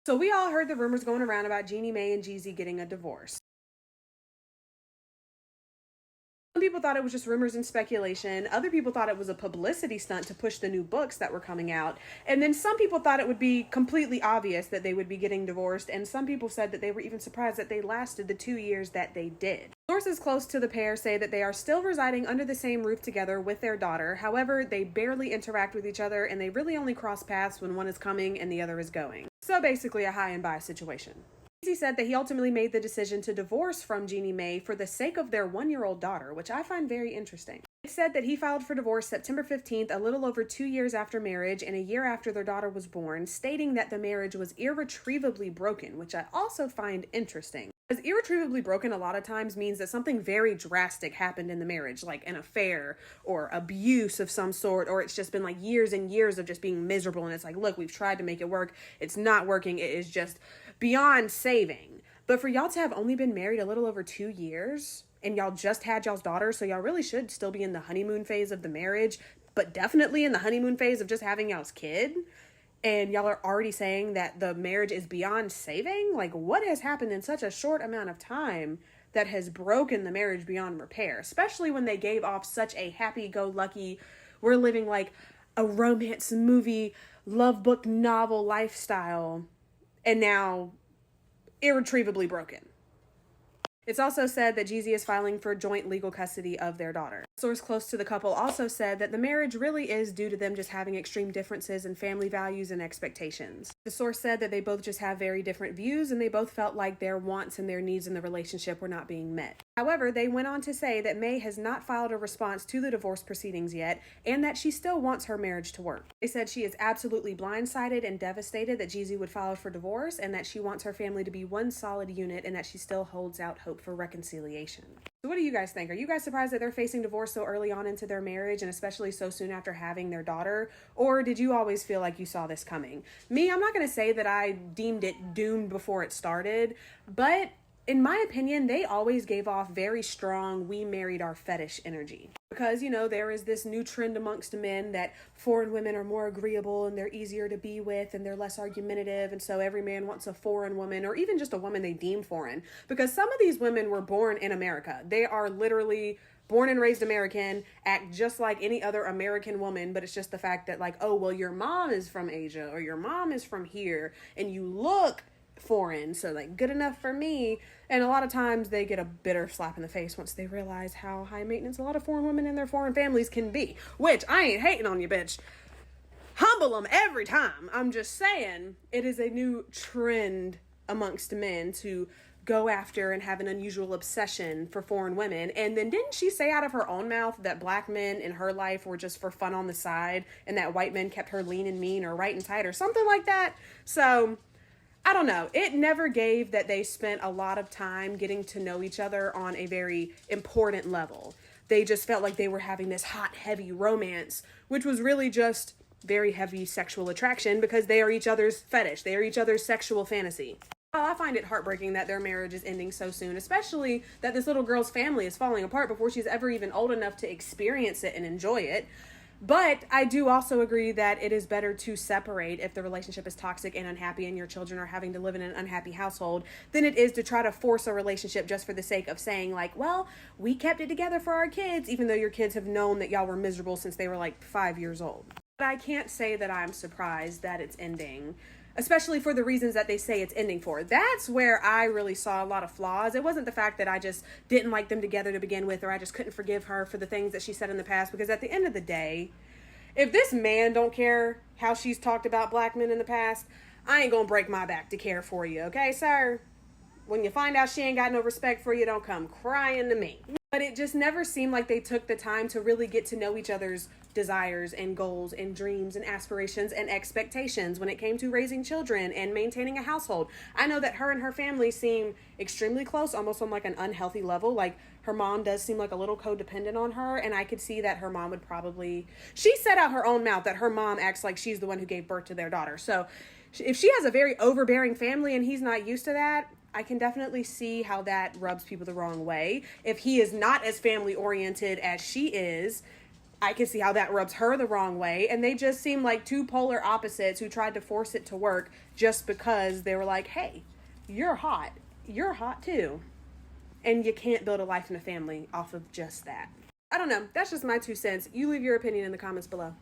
So we all heard the rumors going around about Jeannie Mae and Jeezy getting a divorce. Some people thought it was just rumors and speculation. Other people thought it was a publicity stunt to push the new books that were coming out. And then some people thought it would be completely obvious that they would be getting divorced. And some people said that they were even surprised that they lasted the 2 years that they did. Sources close to the pair say that they are still residing under the same roof together with their daughter. However, they barely interact with each other and they really only cross paths when one is coming and the other is going. So basically a high and by situation. Jeezy said that he ultimately made the decision to divorce from Jeannie Mae for the sake of their 1-year-old daughter, which I find very interesting. It said that he filed for divorce September 15th, a little over 2 years after marriage and a year after their daughter was born, stating that the marriage was irretrievably broken, which I also find interesting. Because irretrievably broken a lot of times means that something very drastic happened in the marriage, like an affair or abuse of some sort, or it's just been like years and years of just being miserable. And it's like, look, we've tried to make it work. It's not working. It is just beyond saving. But for y'all to have only been married a little over 2 years and y'all just had y'all's daughter, so y'all really should still be in the honeymoon phase of the marriage, but definitely in the honeymoon phase of just having y'all's kid. And y'all are already saying that the marriage is beyond saving? Like, what has happened in such a short amount of time that has broken the marriage beyond repair? Especially when they gave off such a happy-go-lucky, we're living like a romance movie, love book novel lifestyle, and now irretrievably broken. It's also said that Jeezy is filing for joint legal custody of their daughter. A source close to the couple also said that the marriage really is due to them just having extreme differences in family values and expectations. The source said that they both just have very different views and they both felt like their wants and their needs in the relationship were not being met. However, they went on to say that Mae has not filed a response to the divorce proceedings yet and that she still wants her marriage to work. They said she is absolutely blindsided and devastated that Jeezy would file for divorce and that she wants her family to be one solid unit and that she still holds out hope for reconciliation. So what do you guys think? Are you guys surprised that they're facing divorce so early on into their marriage and especially so soon after having their daughter? Or did you always feel like you saw this coming? Me, I'm not going to say that I deemed it doomed before it started, but in my opinion, they always gave off very strong, we married our fetish energy. Because, there is this new trend amongst men that foreign women are more agreeable and they're easier to be with and they're less argumentative. And so every man wants a foreign woman or even just a woman they deem foreign. Because some of these women were born in America. They are literally born and raised American, act just like any other American woman, but it's just the fact that like, oh, well, your mom is from Asia or your mom is from here and you look foreign, so like good enough for me. And a lot of times they get a bitter slap in the face once they realize how high maintenance a lot of foreign women and their foreign families can be, which I ain't hating on you, bitch. Humble them every time. I'm just saying it is a new trend amongst men to go after and have an unusual obsession for foreign women. And then didn't she say out of her own mouth that black men in her life were just for fun on the side and that white men kept her lean and mean or right and tight or something like that? So I don't know. It never gave that they spent a lot of time getting to know each other on a very important level. They just felt like they were having this hot, heavy romance, which was really just very heavy sexual attraction because they are each other's fetish. They are each other's sexual fantasy. I find it heartbreaking that their marriage is ending so soon, especially that this little girl's family is falling apart before she's ever even old enough to experience it and enjoy it. But I do also agree that it is better to separate if the relationship is toxic and unhappy and your children are having to live in an unhappy household than it is to try to force a relationship just for the sake of saying like, well, we kept it together for our kids, even though your kids have known that y'all were miserable since they were like 5 years old. But I can't say that I'm surprised that it's ending, especially for the reasons that they say it's ending for. That's where I really saw a lot of flaws. It wasn't the fact that I just didn't like them together to begin with, or I just couldn't forgive her for the things that she said in the past, because at the end of the day, if this man don't care how she's talked about black men in the past, I ain't gonna break my back to care for you, okay, sir? When you find out she ain't got no respect for you, don't come crying to me. But it just never seemed like they took the time to really get to know each other's desires and goals and dreams and aspirations and expectations when it came to raising children and maintaining a household. I know that her and her family seem extremely close, almost on like an unhealthy level. Like her mom does seem like a little codependent on her, and I could see that her mom would probably, she said out her own mouth that her mom acts like she's the one who gave birth to their daughter. So if she has a very overbearing family and he's not used to that, I can definitely see how that rubs people the wrong way. If he is not as family oriented as she is, I can see how that rubs her the wrong way. And they just seem like two polar opposites who tried to force it to work just because they were like, hey, you're hot. You're hot too. And you can't build a life and a family off of just that. I don't know. That's just my 2 cents. You leave your opinion in the comments below.